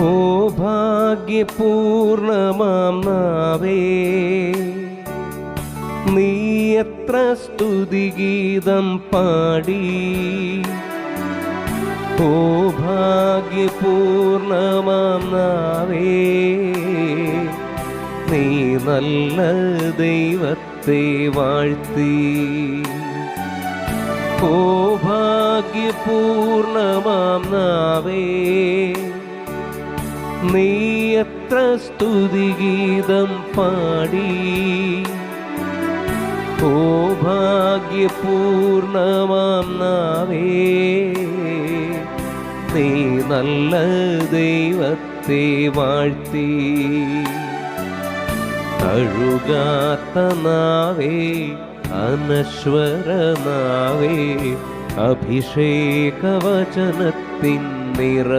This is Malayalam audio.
ഓ ഭാഗ്യപൂർണമാം നാവേ, നീ എത്ര സ്തുതിഗീതം പാടി. ഓ ഭാഗ്യപൂർണമാം നാവേ, നീ നല്ല ദൈവത്തെ വാഴ്ത്തി. ഓ ഭാഗ്യപൂർണമാം നാവേ, നീ എത്ര സ്തുതിഗീതം പാടി. ഓ ഭാഗ്യപൂർണമാം നാവേ, നീ നല്ല ദൈവത്തെ വാഴ്ത്തി. കഴുകാത്ത നാവേ, അനശ്വര നാവേ, അഭിഷേകവചനത്തിൻ നിറ